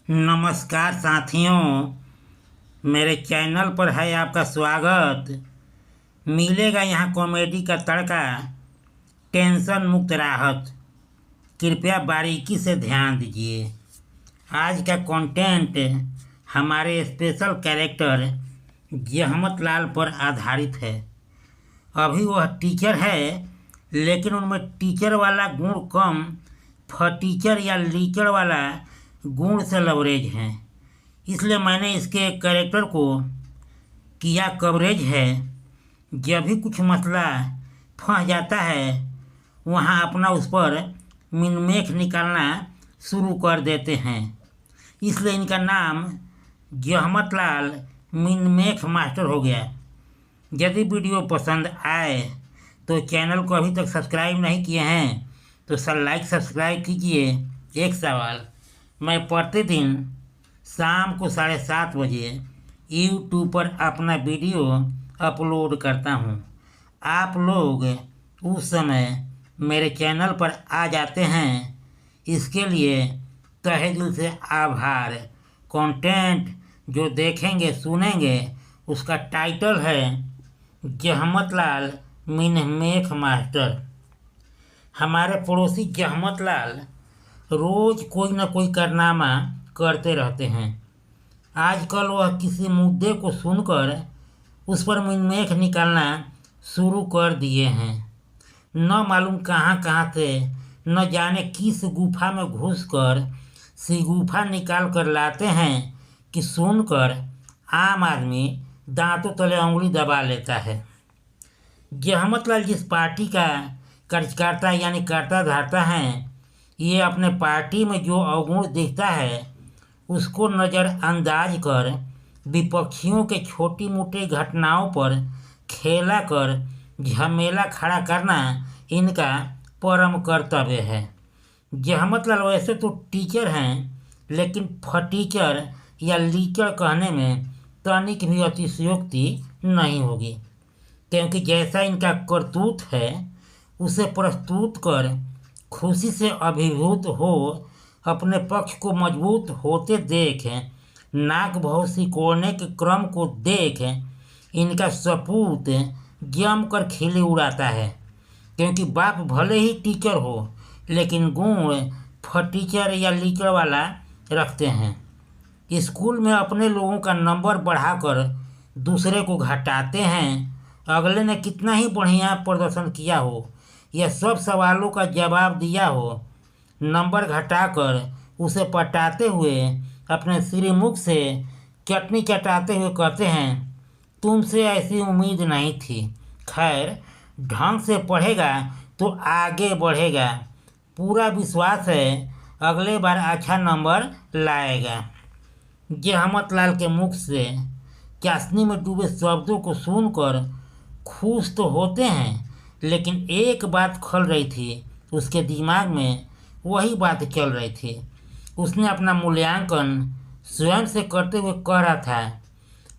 नमस्कार साथियों, मेरे चैनल पर है आपका स्वागत। मिलेगा यहाँ कॉमेडी का तड़का, टेंशन मुक्त राहत। कृपया बारीकी से ध्यान दीजिए। आज का कंटेंट हमारे स्पेशल कैरेक्टर जहमत लाल पर आधारित है। अभी वह टीचर है, लेकिन उनमें टीचर वाला गुण कम फटीचर या लीचड़ वाला गुण से लवरेज हैं। इसलिए मैंने इसके कैरेक्टर को किया कवरेज है। जब भी कुछ मसला फंस जाता है, वहाँ अपना उस पर मिनमेख निकालना शुरू कर देते हैं। इसलिए इनका नाम जहमत लाल मिनमेख मास्टर हो गया। यदि वीडियो पसंद आए तो चैनल को अभी तक सब्सक्राइब नहीं किए हैं तो सर लाइक सब्सक्राइब कीजिए। एक सवाल, मैं प्रतिदिन शाम को 7:30 बजे यूट्यूब पर अपना वीडियो अपलोड करता हूँ। आप लोग उस समय मेरे चैनल पर आ जाते हैं, इसके लिए तहे दिल से आभार। कंटेंट जो देखेंगे सुनेंगे उसका टाइटल है जहमत लाल मिनमेख मास्टर। हमारे पड़ोसी जहमत लाल रोज कोई न कोई कारनामा करते रहते हैं। आजकल वह किसी मुद्दे को सुनकर उस पर मिनमेख निकालना शुरू कर दिए हैं। न मालूम कहाँ कहाँ से, न जाने किस गुफा में घुसकर सिगुफा निकाल कर लाते हैं कि सुनकर आम आदमी दांतों तले उंगली दबा लेता है। जहमत लाल जिस पार्टी का कार्यकर्ता यानी कर्ता धारता है, ये अपने पार्टी में जो अवगुण दिखता है उसको नज़रअंदाज कर विपक्षियों के छोटी मोटी घटनाओं पर खेला कर झमेला खड़ा करना इनका परम कर्तव्य है। जहमत लाल वैसे तो टीचर हैं, लेकिन फटीचर या लीचड़ कहने में तनिक भी अतिशयोक्ति नहीं होगी, क्योंकि जैसा इनका करतूत है उसे प्रस्तुत कर खुशी से अभिभूत हो अपने पक्ष को मजबूत होते देख नाक भौं सिकोड़ने के क्रम को देख इनका सपूत जम कर खिल्ली उड़ाता है। क्योंकि बाप भले ही टीचर हो, लेकिन गुण फटीचर या लीचड़ वाला रखते हैं। स्कूल में अपने लोगों का नंबर बढ़ाकर दूसरे को घटाते हैं। अगले ने कितना ही बढ़िया प्रदर्शन किया हो या सब सवालों का जवाब दिया हो, नंबर घटाकर उसे पटाते हुए अपने श्रीमुख से चटनी चटाते हुए कहते हैं, तुमसे ऐसी उम्मीद नहीं थी। खैर, ढंग से पढ़ेगा तो आगे बढ़ेगा। पूरा विश्वास है अगले बार अच्छा नंबर लाएगा। जहमत लाल के मुख से चाशनी में डूबे शब्दों को सुनकर खुश तो होते हैं, लेकिन एक बात खल रही थी उसके दिमाग में, वही बात चल रही थी। उसने अपना मूल्यांकन स्वयं से करते हुए कह रहा था,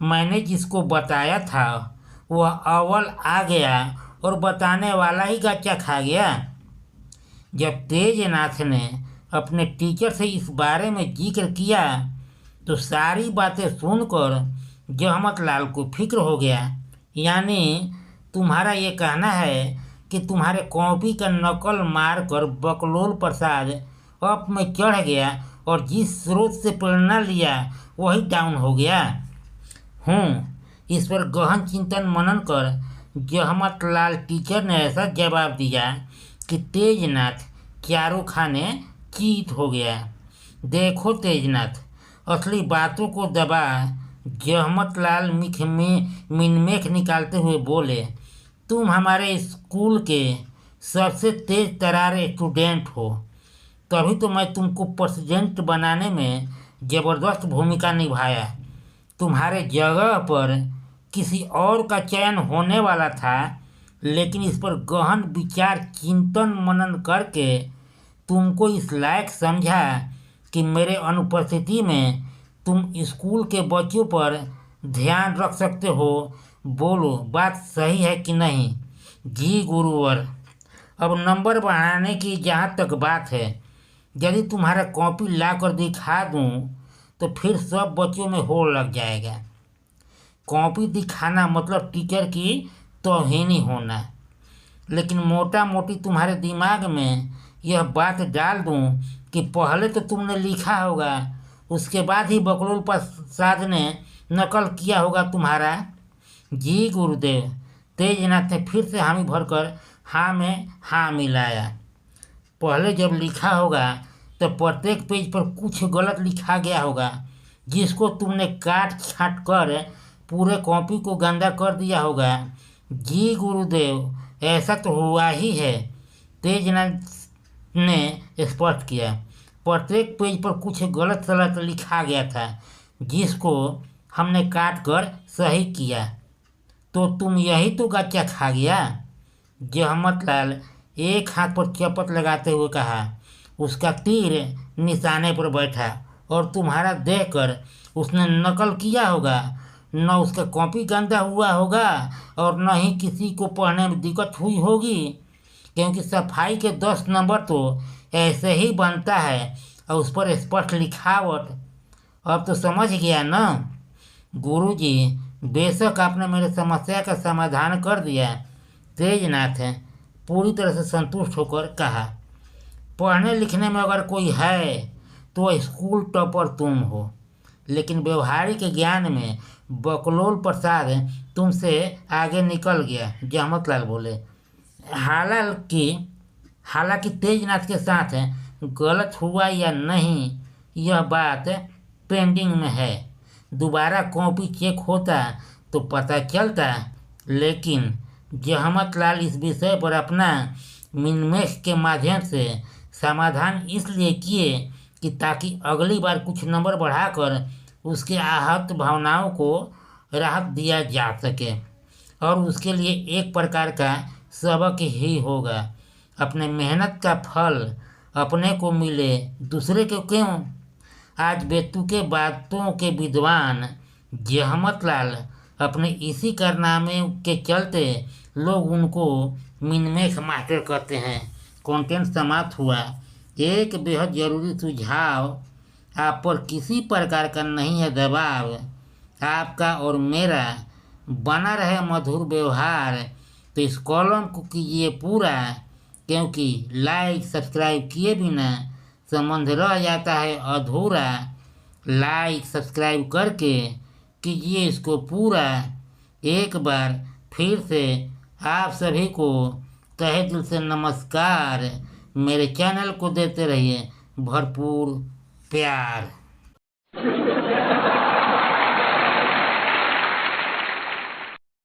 मैंने जिसको बताया था वह अव्वल आ गया और बताने वाला ही गच्चा खा गया। जब तेजनाथ ने अपने टीचर से इस बारे में जिक्र किया तो सारी बातें सुनकर जहमत लाल को फिक्र हो गया। यानी तुम्हारा ये कहना है कि तुम्हारे कॉपी का नकल मारकर बकलोल प्रसाद अप में चढ़ गया और जिस स्रोत से प्रेरणा लिया वही डाउन हो गया। इस पर गहन चिंतन मनन कर जहमत लाल टीचर ने ऐसा जवाब दिया कि तेजनाथ चारों खाने चीत हो गया। देखो तेजनाथ, असली बातों को दबा जहमत लाल मिनमेख निकालते हुए बोले, तुम हमारे स्कूल के सबसे तेज तरार स्टूडेंट हो, तभी तो मैं तुमको प्रेसिडेंट बनाने में ज़बरदस्त भूमिका निभाया। तुम्हारे जगह पर किसी और का चयन होने वाला था, लेकिन इस पर गहन विचार चिंतन मनन करके तुमको इस लायक समझा कि मेरे अनुपस्थिति में तुम स्कूल के बच्चों पर ध्यान रख सकते हो। बोलो, बात सही है कि नहीं? जी गुरुवर। अब नंबर बढ़ाने की जहाँ तक बात है, यदि तुम्हारा कॉपी ला कर दिखा दूँ तो फिर सब बच्चों में होड़ लग जाएगा। कॉपी दिखाना मतलब टीचर की तौहीनी होना। लेकिन मोटा मोटी तुम्हारे दिमाग में यह बात डाल दूं कि पहले तो तुमने लिखा होगा, उसके बाद ही बकलोल प्रसाद ने नकल किया होगा तुम्हारा। जी गुरुदेव, तेजनाथ ने फिर से हामी भरकर हाँ में हाँ मिलाया। पहले जब लिखा होगा तो प्रत्येक पेज पर कुछ गलत लिखा गया होगा, जिसको तुमने काट छाँट कर पूरे कॉपी को गंदा कर दिया होगा। जी गुरुदेव, ऐसा तो हुआ ही है, तेजनाथ ने स्पष्ट किया। प्रत्येक पेज पर कुछ गलत सलत लिखा गया था, जिसको हमने काट कर सही किया। तो तुम यही तो गच्चा खा गया। जहमतलाल एक हाथ पर चपत लगाते हुए कहा। उसका तीर निशाने पर बैठा और तुम्हारा देखकर उसने नकल किया होगा। न उसका कॉपी गंदा हुआ होगा और न ही किसी को पढ़ने में दिक्कत हुई होगी, क्योंकि सफाई के 10 नंबर तो ऐसे ही बनता है और उस पर स्पष्ट लिखावट। अब तो समझ गया ना गुरुजी? बेशक आपने मेरे समस्या का समाधान कर दिया, तेजनाथ पूरी तरह से संतुष्ट होकर कहा। पढ़ने लिखने में अगर कोई है तो स्कूल टॉपर तुम हो, लेकिन व्यवहारिक ज्ञान में बकलोल प्रसाद तुमसे आगे निकल गया, जहमतलाल बोले। हालांकि तेजनाथ के साथ गलत हुआ या नहीं यह बात पेंडिंग में है। दोबारा कॉपी चेक होता तो पता चलता, लेकिन जहमतलाल इस विषय पर अपना मिनमेश के माध्यम से समाधान इसलिए किए कि ताकि अगली बार कुछ नंबर बढ़ाकर उसके आहत भावनाओं को राहत दिया जा सके, और उसके लिए एक प्रकार का सबक ही होगा। अपने मेहनत का फल अपने को मिले, दूसरे को क्यों? आज बेतुके बातों के विद्वान जहमतलाल अपने इसी कारनामे के चलते लोग उनको मिनमेश मास्टर कहते हैं। कंटेंट समाप्त हुआ। एक बेहद ज़रूरी सुझाव, आप पर किसी प्रकार का नहीं है दबाव, आपका और मेरा बना रहे मधुर व्यवहार, तो इस कॉलम को कीजिए पूरा, क्योंकि लाइक सब्सक्राइब किए बिना संबंध रह जाता है अधूरा। लाइक सब्सक्राइब करके कीजिए इसको पूरा। एक बार फिर से आप सभी को तहे दिल से नमस्कार। मेरे चैनल को देते रहिए भरपूर प्यार।